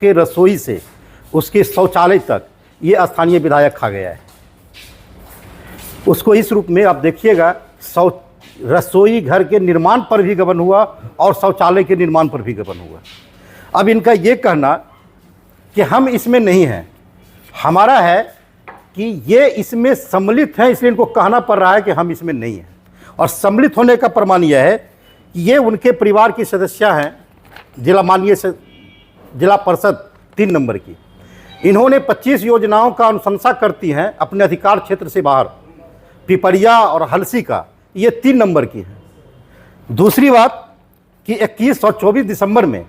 के रसोई से उसके शौचालय तक ये स्थानीय विधायक खा गया है। उसको इस रूप में आप देखिएगा, रसोई घर के निर्माण पर भी गबन हुआ और शौचालय के निर्माण पर भी गबन हुआ। अब इनका ये कहना कि हम इसमें नहीं हैं, हमारा है कि ये इसमें सम्मिलित हैं, इसलिए इनको कहना पड़ रहा है कि हम इसमें नहीं हैं। और सम्मिलित होने का प्रमाण यह है कि ये उनके परिवार की सदस्य हैं, जिला परिषद 3 नंबर की। इन्होंने 25 योजनाओं का अनुशंसा करती हैं अपने अधिकार क्षेत्र से बाहर, पिपरिया और हलसी का, ये 3 नंबर की है। दूसरी बात कि 21 और 24 दिसंबर में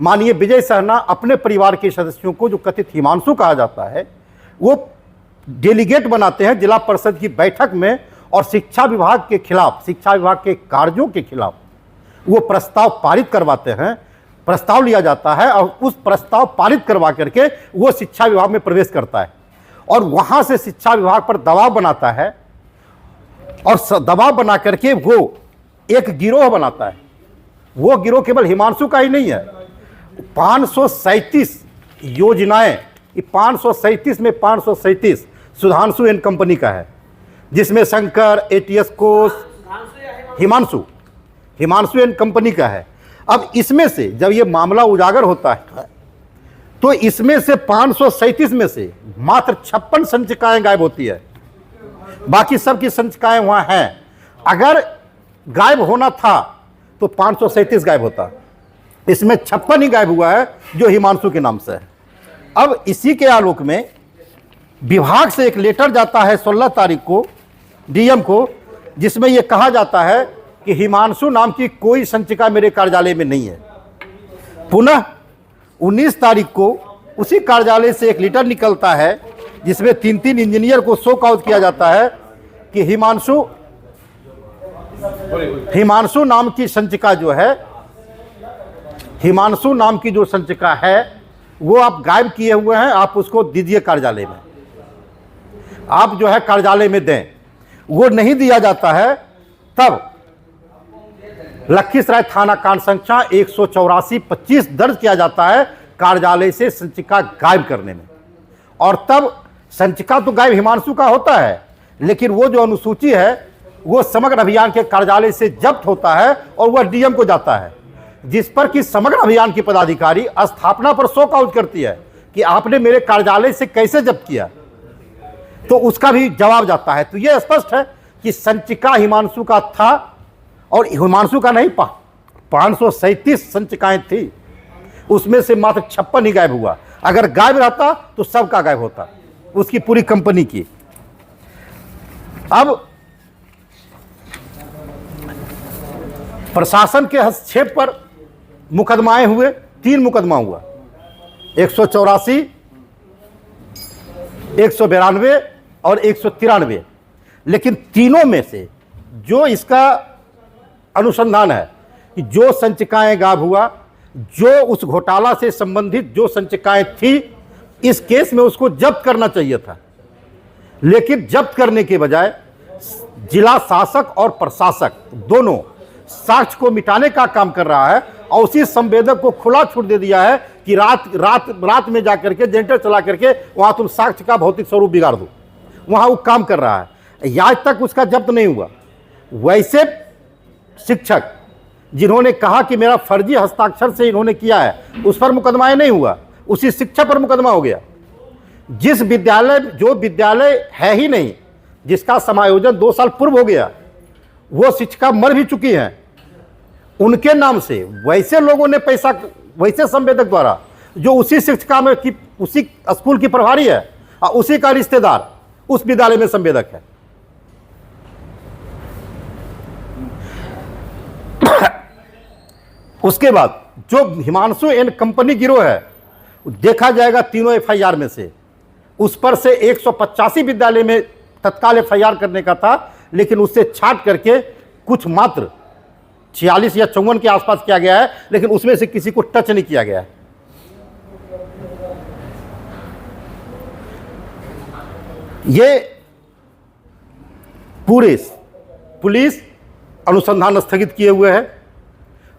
माननीय विजय सहना अपने परिवार के सदस्यों को, जो कथित हिमांशु कहा जाता है, वो डेलीगेट बनाते हैं जिला परिषद की बैठक में और शिक्षा विभाग के खिलाफ, शिक्षा विभाग के कार्यों के खिलाफ वो प्रस्ताव पारित करवाते हैं। प्रस्ताव लिया जाता है और उस प्रस्ताव पारित करवा करके वो शिक्षा विभाग में प्रवेश करता है और वहाँ से शिक्षा विभाग पर दबाव बनाता है और दबाव बना करके वो एक गिरोह बनाता है। वो गिरोह केवल हिमांशु का ही नहीं है, 537 योजनाएं, 537 में 537 सुधांशु एंड कंपनी का है, जिसमें शंकर, एटीएस कोष, हिमांशु एंड कंपनी का है। अब इसमें से जब ये मामला उजागर होता है तो इसमें से 537 में से मात्र 56 संचिकाएं गायब होती है, बाकी सब की संचिकाएं वहां हैं। अगर गायब होना था तो 537 गायब होता, इसमें 56 ही गायब हुआ है जो हिमांशु के नाम से है। अब इसी के आलोक में विभाग से एक लेटर जाता है 16 तारीख को डीएम को, जिसमें यह कहा जाता है कि हिमांशु नाम की कोई संचिका मेरे कार्यालय में नहीं है। पुनः 19 तारीख को उसी कार्यालय से एक लेटर निकलता है जिसमें 3 इंजीनियर को शो आउट किया जाता है कि हिमांशु नाम की संचिका जो है, हिमांशु नाम की जो संचिका है वो आप गायब किए हुए हैं, आप उसको दीजिए कार्यालय में, आप जो है कार्यालय में दें। वो नहीं दिया जाता है, तब लखीसराय थाना कांड संख्या 184-25 दर्ज किया जाता है कार्यालय से संचिका गायब करने में। और तब संचिका तो गायब हिमांशु का होता है, लेकिन वो जो अनुसूची है वो समग्र अभियान के कार्यालय से जब्त होता है और वह डीएम को जाता है, जिस पर कि समग्र अभियान की पदाधिकारी स्थापना पर शो आउट करती है कि आपने मेरे कार्यालय से कैसे जब्त किया, तो उसका भी जवाब जाता है। तो यह स्पष्ट है कि संचिका हिमांशु का था और हिमांशु का नहीं, 537 संचिकाएं थी, उसमें से मात्र 56 ही गायब हुआ। अगर गायब रहता तो सबका गायब होता, उसकी पूरी कंपनी की। अब प्रशासन के हस्तक्षेप पर मुकदमाएं हुए, 3 मुकदमा हुआ, 184, 192 और 193। लेकिन तीनों में से जो इसका अनुसंधान है कि जो संचिकाएं गायब हुआ, जो उस घोटाला से संबंधित जो संचिकाएं थी, इस केस में उसको जब्त करना चाहिए था, लेकिन जब्त करने के बजाय जिला शासक और प्रशासक दोनों साक्ष्य को मिटाने का काम कर रहा है और उसी संवेदक को खुला छूट दे दिया है कि रात में जाकर के जनरेटर चला करके वहां तुम साक्ष्य का भौतिक स्वरूप बिगाड़ दो, वहां वो काम कर रहा है। आज तक उसका जब्त नहीं हुआ। वैसे शिक्षक जिन्होंने कहा कि मेरा फर्जी हस्ताक्षर से इन्होंने किया है, उस पर मुकदमा नहीं हुआ, उसी शिक्षक पर मुकदमा हो गया। जो विद्यालय है ही नहीं, जिसका समायोजन 2 साल पूर्व हो गया, वो शिक्षिका मर भी चुकी हैं, उनके नाम से वैसे लोगों ने पैसा, वैसे संवेदक द्वारा, जो उसी शिक्षिका में की, उसी स्कूल की प्रभारी है और उसी का रिश्तेदार उस विद्यालय में संवेदक है। उसके बाद जो हिमांशु एंड कंपनी गिरोह है, देखा जाएगा तीनों एफआईआर में से, उस पर से 185 विद्यालय में तत्काल एफआईआर करने का था, लेकिन उससे छाट करके कुछ मात्र 46 या 54 के आसपास किया गया है, लेकिन उसमें से किसी को टच नहीं किया गया है। ये पूरे पुलिस अनुसंधान स्थगित किए हुए है,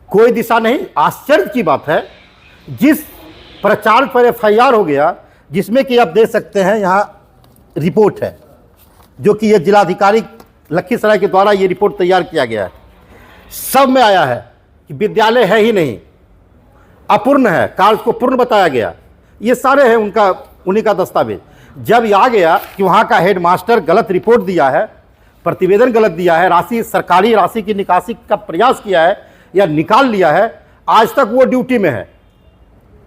कोई दिशा नहीं। आश्चर्य की बात है, जिस प्रचार पर FIR हो गया, जिसमें कि आप देख सकते हैं यहाँ रिपोर्ट है, जो कि ये जिलाधिकारी लखीसराय के द्वारा ये रिपोर्ट तैयार किया गया है। सब में आया है कि विद्यालय है ही नहीं, अपूर्ण है, कार्य को पूर्ण बताया गया। ये सारे हैं उन्हीं का दस्तावेज। जब ये आ गया कि वहाँ का हेडमास्टर गलत रिपोर्ट दिया है, प्रतिवेदन गलत दिया है, राशि सरकारी राशि की निकासी का प्रयास किया है या निकाल लिया है, आज तक वो ड्यूटी में है,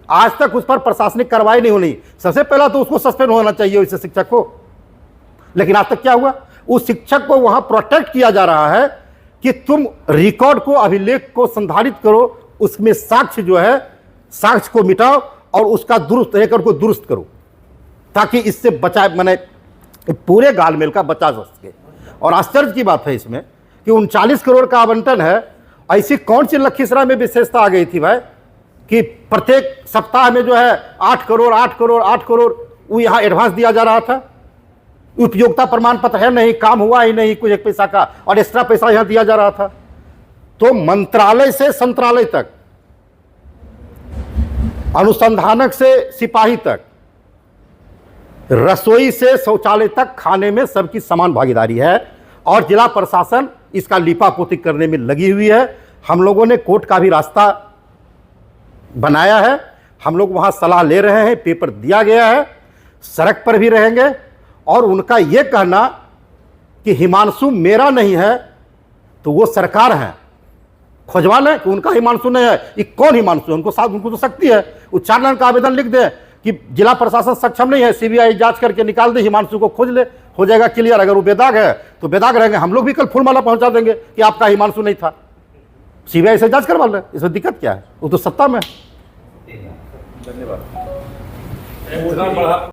आज तक उस पर प्रशासनिक कार्रवाई नहीं होनी। सबसे पहला तो उसको सस्पेंड होना चाहिए उस शिक्षक को। लेकिन आज तक क्या हुआ? उस शिक्षक को वहां प्रोटेक्ट किया जा रहा है कि तुम रिकॉर्ड को, अभिलेख को संधारित करो, उसमें साक्ष्य जो है, साक्ष्य को मिटाओ और उसका दुरुस्त रिकॉर्ड को दुरुस्त करो, ताकि इससे बचा, मैंने पूरे गालमेल का बचा जा सके। और आश्चर्य की बात है इसमें कि 39 करोड़ का आवंटन है। ऐसी कौन सी लखीसराय में विशेषता आ गई थी भाई कि प्रत्येक सप्ताह में जो है 8 करोड़ 8 करोड़ 8 करोड़ वो यहाँ एडवांस दिया जा रहा था। उपयोगिता प्रमाण पत्र है नहीं, काम हुआ ही नहीं कुछ 1 पैसा का, और एक्स्ट्रा पैसा यहाँ दिया जा रहा था। तो मंत्रालय से संत्रालय तक, अनुसंधानक से सिपाही तक, रसोई से शौचालय तक, खाने में सबकी समान भागीदारी है। और जिला प्रशासन इसका लीपापोती करने में लगी हुई है। हम लोगों ने कोर्ट का भी रास्ता बनाया है, हम लोग वहां सलाह ले रहे हैं, पेपर दिया गया है, सड़क पर भी रहेंगे। और उनका यह कहना कि हिमांशु मेरा नहीं है, तो वो सरकार है, खोजवा लें कि उनका हिमांशु नहीं है। ये कौन हिमांशु है? उनको तो शक्ति है, वो 4 लाइन का आवेदन लिख दे कि जिला प्रशासन सक्षम नहीं है, CBI जांच करके निकाल दे, हिमांशु को खोज ले, हो जाएगा क्लियर। अगर वो बेदाग है तो बेदाग रहेंगे, हम लोग भी कल फूलमाला पहुंचा देंगे कि आपका हिमांशु नहीं था, CBI से जांच करवा ले, इसमें दिक्कत क्या है? वो तो सत्ता में है। धन्यवाद।